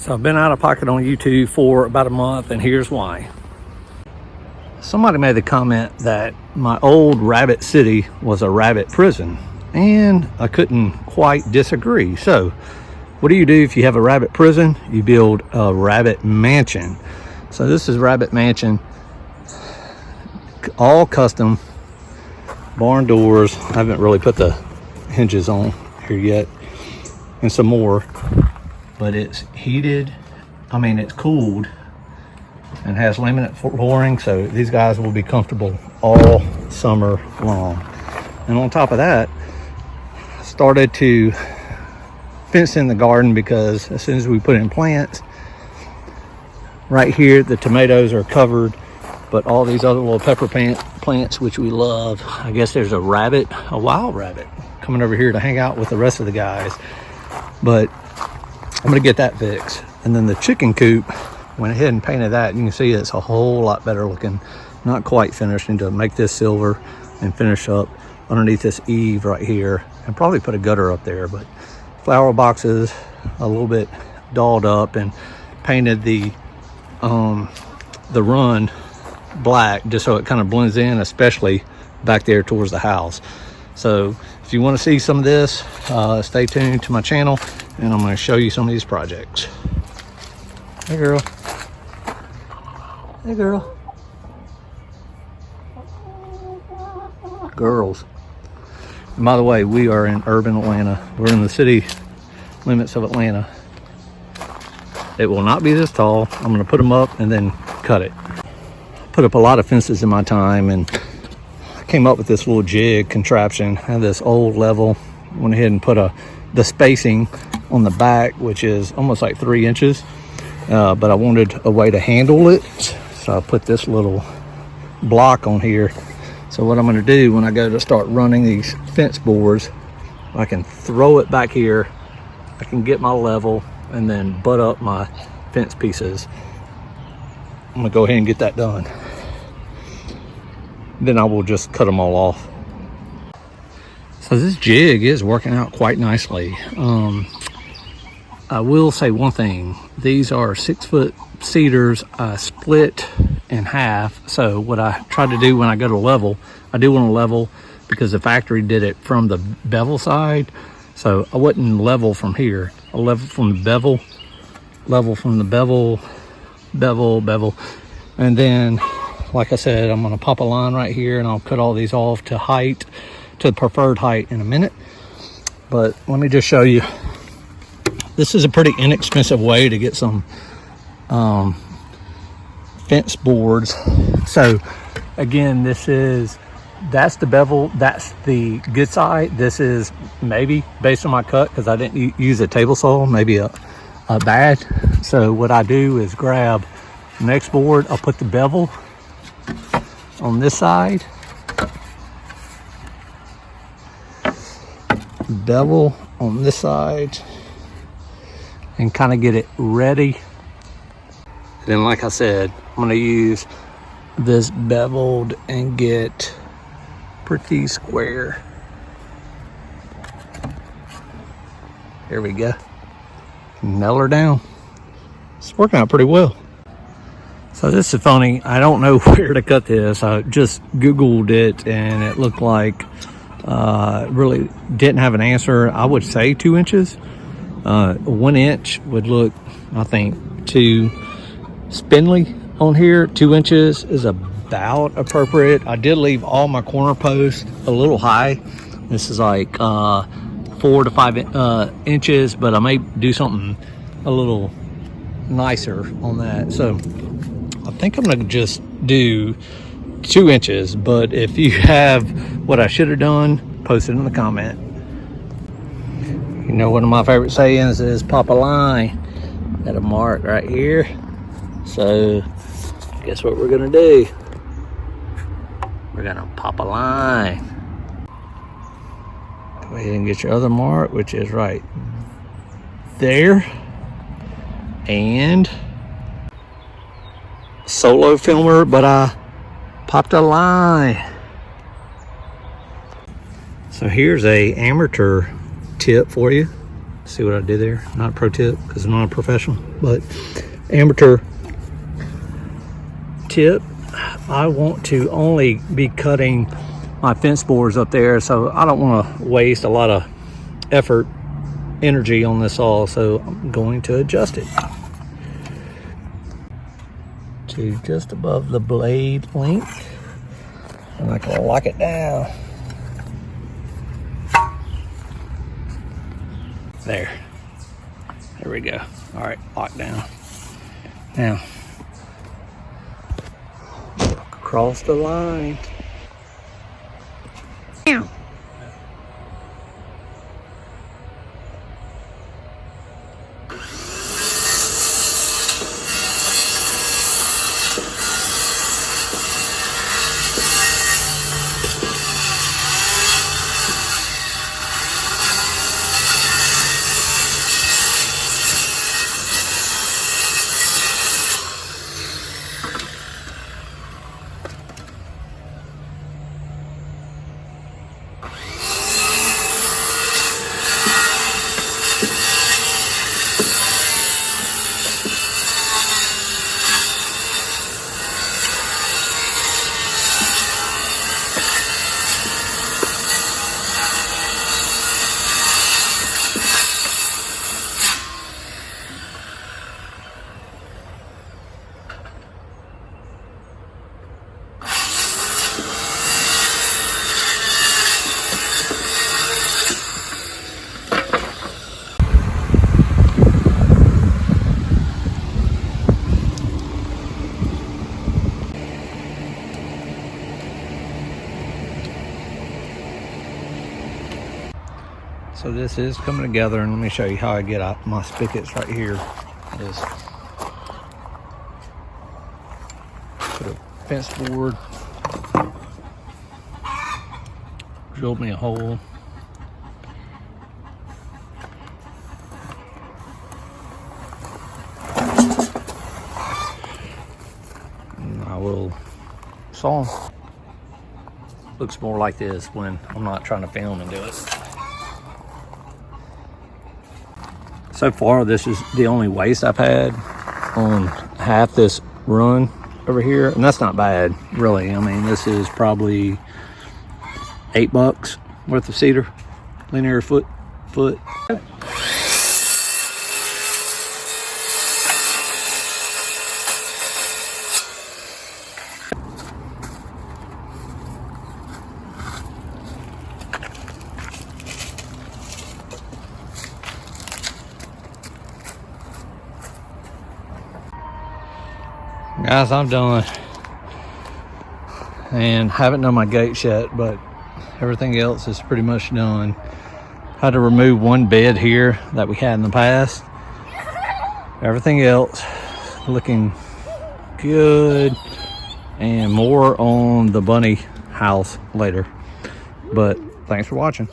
So I've been out of pocket on YouTube for about a month, and here's why. Somebody made the comment that my old rabbit city was a rabbit prison, and I couldn't quite disagree. So what do you do if you have a rabbit prison? You build a rabbit mansion. So this is rabbit mansion, all custom, barn doors. I haven't really put the hinges on here yet, and some more, but it's heated. I mean, it's cooled and has laminate flooring, so these guys will be comfortable all summer long. And on top of that, I started to fence in the garden, because as soon as we put in plants, right here the tomatoes are covered, but all these other little pepper plants, which we love. I guess there's a wild rabbit coming over here to hang out with the rest of the guys, but I'm gonna get that fixed. And then the chicken coop, went ahead and painted that. You can see it's a whole lot better looking. Not quite finished. Need to make this silver and finish up underneath this eave right here, and probably put a gutter up there. But flower boxes a little bit dolled up, and painted the run black just so it kind of blends in, especially back there towards the house. So if you want to see some of this, stay tuned to my channel, and I'm going to show you some of these projects. Hey girl. Hey girl. Girls. And by the way, we are in urban Atlanta. We're in the city limits of Atlanta. It will not be this tall. I'm going to put them up and then cut it. Put up a lot of fences in my time, and I came up with this little jig contraption. I have this old level. Went ahead and put the spacing on the back, which is almost like 3 inches. But I wanted a way to handle it, so I put this little block on here. So what I'm going to do when I go to start running these fence boards, I can throw it back here, I can get my level, and then butt up my fence pieces. I'm going to go ahead and get that done. Then I will just cut them all off. So this jig is working out quite nicely. I will say one thing. These are 6-foot cedars split in half. So what I try to do when I go to level, I do want to level because the factory did it from the bevel side. So I wouldn't level from here. I level from the bevel, level from the bevel, bevel. And then, like I said, I'm going to pop a line right here, and I'll cut all these off to height, to the preferred height in a minute. But let me just show you. This is a pretty inexpensive way to get some fence boards. So again, that's the bevel, that's the good side. This is maybe, based on my cut, because I didn't use a table saw, maybe a bad. So what I do is grab the next board, I'll put the bevel on this side, bevel on this side, and kind of get it ready. And then, like I said, I'm going to use this beveled and get pretty square. Here we go. Nail her down. It's working out pretty well. So this is funny. I don't know where to cut this. I just Googled it, and it looked like really didn't have an answer. I would say 2 inches. 1 inch would look, I think, too spindly on here. 2 inches is about appropriate. I did leave all my corner posts a little high. This is like 4 to 5 inches, but I may do something a little nicer on that. So I think I'm gonna just do 2 inches, but if you have what I should have done, post it in the comment. You know, one of my favorite sayings is pop a line. Got a mark right here. So guess what we're gonna do? We're gonna pop a line. Go ahead and get your other mark, which is right there. And solo filmer, but I popped a line. So here's a amateur tip for you. See what I did there? Not a pro tip because I'm not a professional, but amateur tip. I want to only be cutting my fence boards up there, so I don't want to waste a lot of effort, energy on this saw, so I'm going to adjust it to just above the blade length, and I can lock it down. There we go. All right, locked down. Now, across the line. Now. So this is coming together, and let me show you how I get out my spigots right here. Is put a fence board, drilled me a hole. And I will saw them. Looks more like this when I'm not trying to film and do it. So far, this is the only waste I've had on half this run over here, and that's not bad, really. I mean, this is probably $8 worth of cedar, linear foot. Guys, I'm done, and haven't done my gates yet, but everything else is pretty much done. Had to remove one bed here that we had in the past. Everything else looking good, and more on the bunny house later. But thanks for watching.